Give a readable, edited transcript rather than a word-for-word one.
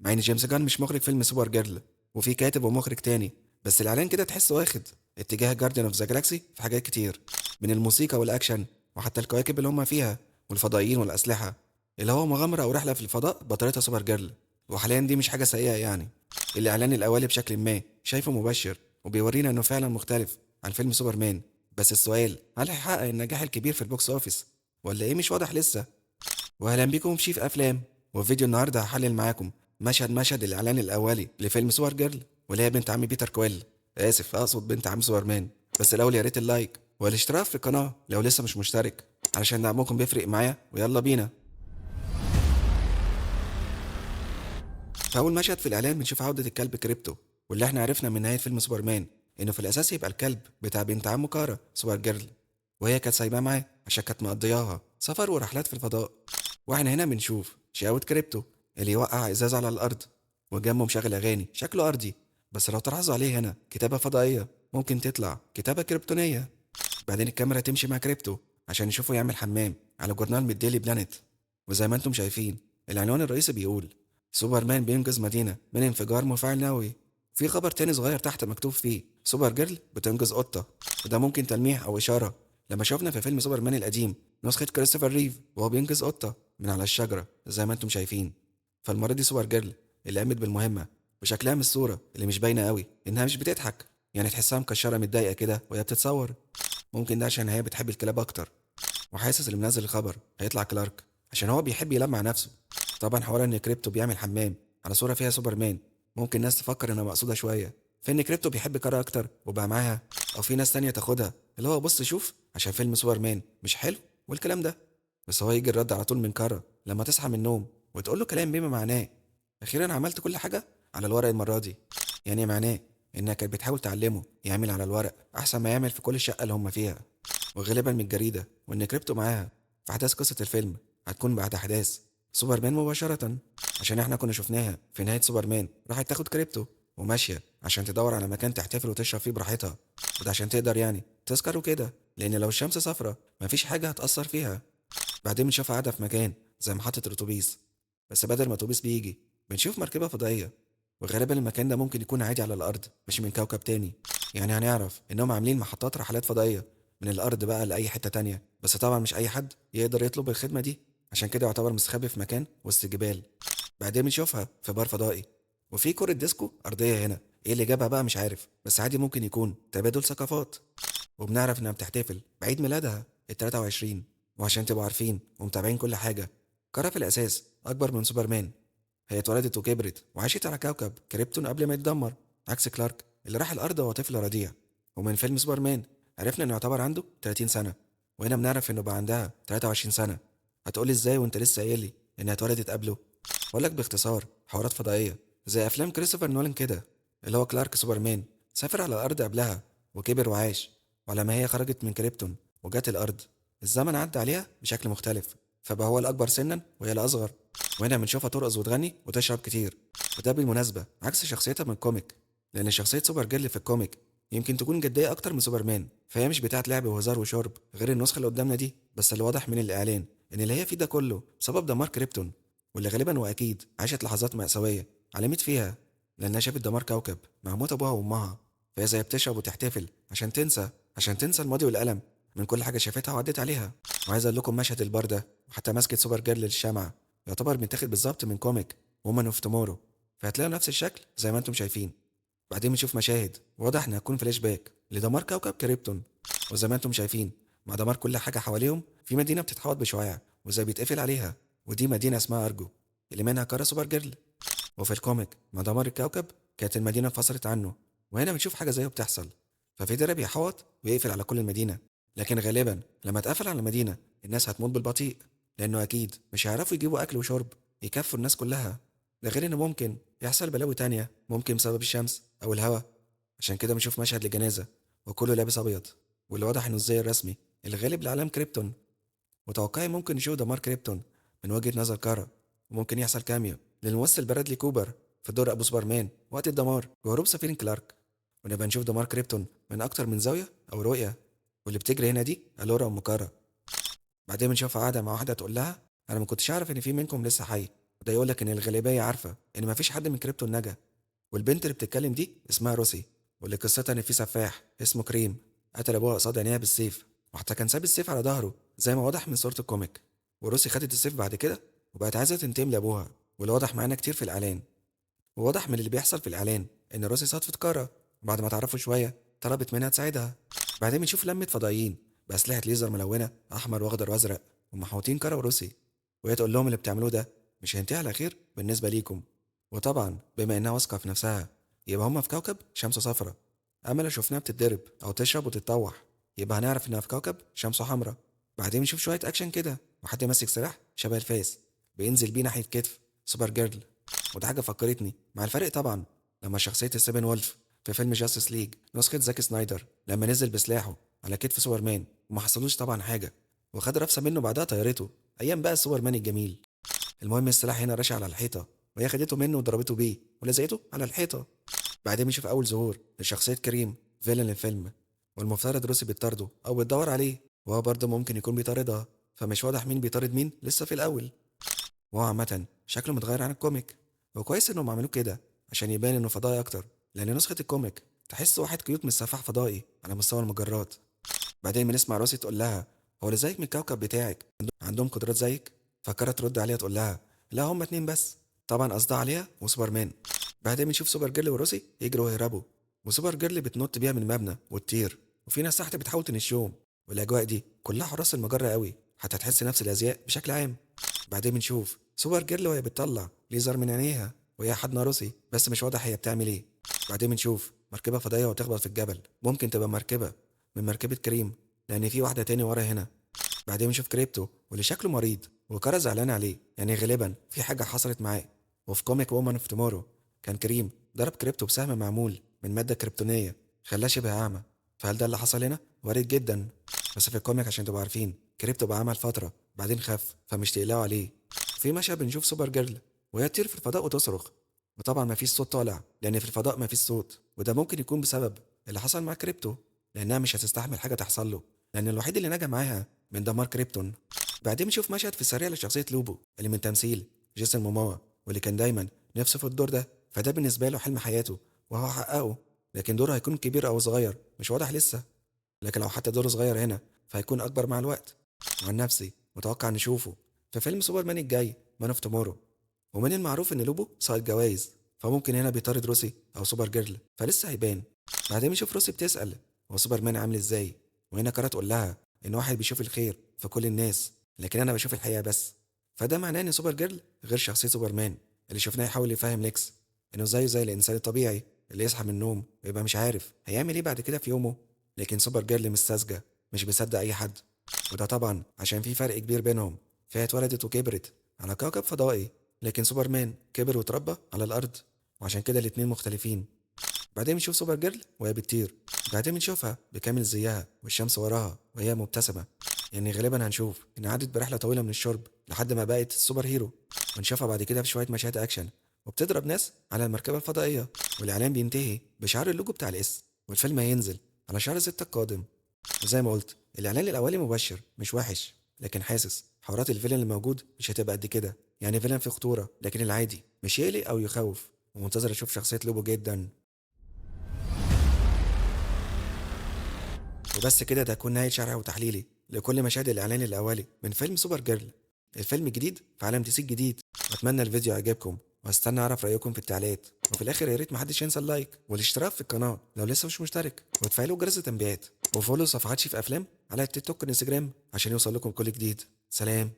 مع ان جيمس جان مش مخرج فيلم سوبر جيرل، وفي كاتب ومخرج تاني، بس الاعلان كده تحسه واخد اتجاه جارديان اوف ذا جالاكسي في حاجات كتير، من الموسيقى والاكشن وحتى الكواكب اللي هم فيها والفضائيين والاسلحه، اللي هو مغامره او رحله في الفضاء بطريقه سوبر جيرل. وحاليا دي مش حاجه سيئه يعني. الاعلان الاولي بشكل ما شايفه مبشر وبيورينا انه فعلا مختلف عن فيلم سوبرمان. بس السؤال، هل هيحقق النجاح الكبير في البوكس اوفيس ولا ايه؟ مش واضح لسه. واهلا بيكم في شيف افلام. وفي فيديو النهارده هحلل معاكم مشهد الاعلان الاولي لفيلم سوبر جيرل، واللي هي بنت عم بيتر كويل. اسف، اقصد بنت عم سوبرمان. بس الاول يا ريت اللايك والاشتراك في القناه لو لسه مش مشترك، علشان دعمكم بيفرق معايا. ويلا بينا. فاول مشهد في الاعلان بنشوف عوده الكلب كريبتو، واللي احنا عرفنا من نهايه فيلم سوبرمان انه في الاساس يبقى الكلب بتاع بنت عمه كارا سوبر جيرل، وهي كانت سايباه معاه عشان كانت مقضياها سفر ورحلات في الفضاء. واحنا هنا بنشوف شقاوة كريبتو اللي يوقع ازاز على الارض، وجنبه مشغل اغاني شكله ارضي، بس لو تلاحظوا عليه هنا كتابة فضائية ممكن تطلع كتابة كريبتونية. بعدين الكاميرا تمشي مع كريبتو عشان نشوفه يعمل حمام على جورنال من الديلي بلانيت. وزي ما انتم شايفين العنوان الرئيسي بيقول سوبرمان بينقذ مدينة من انفجار مفاعل نووي. في خبر تاني صغير تحت مكتوب فيه سوبر جيرل بتنقذ قطة، وده ممكن تلميح أو إشارة لما شفنا في فيلم سوبرمان القديم نسخة كريستوفر ريف وهو بينقذ قطة من على الشجرة زي ما انتم شايفين. فالمرة دي سوبر جيرل اللي قامت بالمهمة، وشكلها من الصورة اللي مش باينة قوي إنها مش بتضحك، يعني تحسها مكشرة متضايقة كده وهي بتتصور. ممكن ده عشان هي بتحب الكلاب أكتر، وحاسس اللي منزل الخبر هيطلع كلارك عشان هو بيحب يلمع نفسه. طبعا حوار ان كريبتو بيعمل حمام على صورة فيها سوبرمان ممكن ناس تفكر انها مقصودة شوية في ان كريبتو بيحب كارا اكتر وبقى معاها، او في ناس تانية تاخدها اللي هو بص شوف عشان فيلم سوبرمان مش حلو والكلام ده. بس هو يجي الرد على طول من كارا لما تصحى من النوم وتقول له كلام بما معناه اخيرا عملت كل حاجة على الورق المرة دي. يعني معناه انها كانت بتحاول تعلمه يعمل على الورق احسن ما يعمل في كل الشقة اللي هم فيها، وغالبا من الجريدة، وإن كريبتو معاها في أحداث قصة الفيلم هتكون بعد أحداث سوبرمان مباشرة، عشان احنا كنا شفناها في نهاية سوبرمان راحت تاخد كريبتو وماشية عشان تدور على مكان تحتفل وتشرب فيه براحتها، وده عشان تقدر يعني تسكر وكده، لأن لو الشمس صفرة مفيش حاجة هتأثر فيها. بعدين بنشوفها قاعدة في مكان زي محطة الأتوبيس، بس بدل ما أتوبيس بيجي بنشوف مركبة فضائية، وغالبا المكان ده ممكن يكون عادي على الأرض مش من كوكب تاني. يعني هنعرف إنهم عاملين محطات رحلات فضائية من الأرض بقى لأي حتة تانية، بس طبعا مش أي حد يقدر يطلب الخدمة دي، عشان كده يعتبر مستخبي في مكان وسط الجبال. بعدين بنشوفها في بار فضائي، وفي كرة ديسكو أرضية هنا. إيه اللي جابها بقى مش عارف، بس عادي ممكن يكون تبادل ثقافات. وبنعرف إنها بتحتفل بعيد ميلادها ال 23. وعشان تبقوا عارفين ومتابعين كل حاجة، كارا في الأساس أكبر من سوبرمان. هي اتولدت وكبرت وعاشت على كوكب كريبتون قبل ما يتدمر، عكس كلارك اللي راح الأرض وهو طفل رضيع. ومن فيلم سوبرمان عرفنا إنه يعتبر عنده 30 سنة، وهنا بنعرف إنه بقى عندها 23 سنة. هتقولي إزاي وأنت لسه قايل لي إنها اتولدت قبله؟ أقول لك باختصار، حوارات فضائية زي أفلام كريستوفر نولان كده، اللي هو كلارك سوبرمان سافر على الأرض قبلها وكبر وعاش، ولما هي خرجت من كريبتون وجات الأرض الزمن عدى عليها بشكل مختلف، فبقى هو الأكبر سنا وهي الأصغر. وهنا بنشوفها ترقص وتغني وتشرب كتير، وده بالمناسبة عكس شخصيتها من الكوميك، لأن شخصية سوبر جيرل في الكوميك يمكن تكون جدية أكتر من سوبرمان، فهي مش بتاعت لعب وهزار وشرب غير النسخة اللي قدامنا دي. بس اللي واضح من الإعلان إن اللي هي فيه ده كله بسبب دمار كريبتون، واللي غالبا وأكيد عاشت لحظات مأساوية علمت فيها، لأنها شافت دمار كوكب مع موت أبوها وأمها. فهي زي بتشرب وتحتفل عشان تنسى الماضي والألم من كل حاجة شافتها وعدت عليها. وعايز أقول لكم مشهد البار ده وحتى مسكة سوبر جيرل للشمعة يعتبر متاخد بالظبط من كوميك وومن اوف تومورو، فهتلاقوا نفس الشكل زي ما انتم شايفين. بعدين بنشوف مشاهد واضح انها هتكون فلاش باك لدمار كوكب كريبتون، وزي ما انتم شايفين مع دمار كل حاجه حواليهم في مدينه بتتحوط بشعاع وزي بيتقفل عليها، ودي مدينه اسمها ارجو اللي منها كارا سوبر جيرل. وفي الكوميك مع دمار الكوكب كانت المدينه انفصلت عنه، وهنا بنشوف حاجه زيه بتحصل، ففي درب بيحوط ويقفل على كل المدينه. لكن غالبا لما اتقفل على المدينه الناس هتموت بالبطيء، لانه اكيد مش هيعرفوا يجيبوا اكل وشرب يكفوا الناس كلها. ده غير ان ممكن يحصل بلاوي تانية ممكن بسبب الشمس او الهواء. عشان كده بنشوف مشهد لجنازة وكله لابس ابيض، واللي واضح انه الزي الرسمي اللي غالب لعالم كريبتون. وتوقعي ممكن نشوف دمار كريبتون من وجهة نظر كارا، وممكن يحصل كاميو للممثل برادلي كوبر في دور ابو سوبرمان وقت الدمار وهروب سفينة كلارك، ونبقى نشوف دمار كريبتون من اكتر من زاوية او رؤية. واللي بتجري هنا دي الورا ام كارا. بعدين بنشوفها قاعدة مع واحدة تقول لها انا ما كنتش اعرف ان في منكم لسه حي، وده يقولك إن الغالبية عارفة إن مفيش حد من كريبتون نجا، والبنت اللي بتتكلم دي اسمها روسي، واللي قصتها إن في سفاح اسمه كريم قتل أبوها قصاد عينيها بالسيف، وحتى كان ساب السيف على ظهره زي ما واضح من صورة الكوميك. وروسي خدت السيف بعد كده وبقت عايزة تنتقم لأبوها، واللي واضح معانا كتير في الإعلان. وواضح من اللي بيحصل في الإعلان إن روسي صادفت كارا، وبعد ما تعرفوا شوية طلبت منها تساعدها. بعدين بنشوف لمة فضائيين بأسلحة ليزر ملونة أحمر وأخضر وأزرق ومحوطين كارا وروسي، وهي تقول لهم اللي بتعملوه ده مش هينتهي على خير بالنسبة ليكم. وطبعا بما إنها واثقة في نفسها يبقى هما في كوكب شمسه صفرا، أما لو شفناها بتتضرب أو تشرب وتتطوح يبقى هنعرف إنها في كوكب شمسه حمرا. بعدين بنشوف شوية أكشن كده وحد ماسك سلاح شبه الفاس بينزل بيه ناحية كتف سوبر جيرل. وده حاجة فكرتني مع الفرق طبعا لما شخصية السيفن وولف في فيلم جاستس ليج نسخة زاك سنايدر لما نزل بسلاحه على كتف سوبرمان وما حصلوش طبعا حاجة، وخد رفسة منه بعدها طيرته. أيام بقى سوبرمان الجميل. المهم السلاح هنا راشق على الحيطة، وهي خدته منه وضربته بيه ولزقته على الحيطة. بعدين بنشوف أول ظهور لشخصية كريم فيلن الفيلم، والمفترض روسي بتطارده أو بتدور عليه، وهو برضه ممكن يكون بيطاردها، فمش واضح مين بيطارد مين لسه في الأول. وهو عامة شكله متغير عن الكوميك، وكويس إنهم عملوه كده عشان يبان إنه فضائي أكتر، لأن نسخة الكوميك تحس واحد كيوت مش سفاح فضائي على مستوى المجرات. بعدين بنسمع روسي تقول لها هو اللي زيك من الكوكب بتاعك عندهم قدرات زيك؟ فكرت ترد عليها تقول لها لا هما اتنين بس، طبعا قصدها عليها وسوبرمان. بعدين بنشوف سوبر جيرل وروسي يجروا ويهربوا، وسوبر جيرل بتنط بيها من المبنى وتطير، وفي ناس تحت بتحاول تنشهم، والاجواء دي كلها حراس المجره قوي حتى تحس نفس الازياء بشكل عام. بعدين بنشوف سوبر جيرل وهي بتطلع ليزر من عينيها وهي حضنه روسي بس مش واضح هي بتعمل ايه. بعدين بنشوف مركبه فضائيه وتخبط في الجبل، ممكن تبقى مركبه من مركبه كريم لان في واحده تاني ورا هنا. بعدين بنشوف كريبتو واللي شكله مريض وكارا زعلان عليه، يعني غالبا في حاجه حصلت معاه. وفي كوميك وومن اوف تومورو كان كريم ضرب كريبتو بسهم معمول من ماده كريبتونيه خلاه شبه اعمى، فهل ده اللي حصل هنا؟ وارد جدا. بس في الكوميك عشان تبقوا عارفين كريبتو بقى اعمى لفتره بعدين خف، فمش تقلقوا عليه. في مشهد بنشوف سوبر جيرل وهي تطير في الفضاء وتصرخ، وطبعا مفيش صوت طالع لان في الفضاء مفيش صوت، وده ممكن يكون بسبب اللي حصل مع كريبتو، لانها مش هتستحمل حاجه تحصل له، لان الوحيد اللي نجا معاها من دمار كريبتون. بعدين بنشوف مشهد في السريع لشخصيه لوبو اللي من تمثيل جيسون موموا، واللي كان دايما نفسه في الدور ده، فده بالنسبه له حلم حياته وهو حققه. لكن دوره هيكون كبير او صغير مش واضح لسه، لكن لو حتى دوره صغير هنا فهيكون اكبر مع الوقت. وعن نفسي متوقع نشوفه في فيلم سوبرمان الجاي مان اوف تومورو. ومن المعروف ان لوبو ساقط جوايز، فممكن هنا بيطارد روسي او سوبر جيرل، فلسه هيبان. بعدين بنشوف روسي بتسال هو سوبرمان عامل ازاي، وهنا كارا تقول لها ان واحد بيشوف الخير في كل الناس لكن انا بشوف الحقيقه بس. فده معناه ان سوبر جيرل غير شخصيه سوبرمان اللي شفناه يحاول يفهم ليكس انه زيه زي الانسان الطبيعي اللي يصحى من النوم ويبقى مش عارف هيعمل ايه بعد كده في يومه. لكن سوبر جيرل مش ساذجه، مش بيصدق اي حد، وده طبعا عشان في فرق كبير بينهم. فهي اتولدت وكبرت على كوكب فضائي، لكن سوبرمان كبر واتربى على الارض، وعشان كده الاتنين مختلفين. بعدين بنشوف سوبر جيرل وهي بتطير، بعدين بنشوفها بكامل زيها والشمس وراها وهي مبتسمة، يعني غالبا هنشوف إن عدت برحلة طويلة من الشرب لحد ما بقت السوبر هيرو. ونشوفها بعد كده في شوية مشاهد أكشن وبتضرب ناس على المركبة الفضائية، والإعلان بينتهي بشعار اللوجو بتاع الاسم، والفيلم هينزل على شهر 6 القادم. وزي ما قلت الإعلان الأولي مبشر مش وحش، لكن حاسس حوارات الفيلن اللي موجود مش هتبقى قد كده، يعني فيلن في خطورة لكن العادي مش يقلق أو يخوف. ومنتظر أشوف شخصية لوبو جدا. وبس كده ده هيكون نهاية شرحي وتحليلي لكل مشاهد الإعلان الأولي من فيلم سوبر جيرل، الفيلم الجديد في عالم دي سي الجديد. وأتمنى الفيديو يعجبكم، وهستنى أعرف رأيكم في التعليقات. وفي الآخر يا ريت محدش ينسى اللايك والاشتراك في القناة لو لسه مش مشترك، وتفعلوا جرس التنبيهات، وفولو صفحات شيف أفلام على التيك توك والإنستجرام عشان يوصل لكم كل جديد. سلام.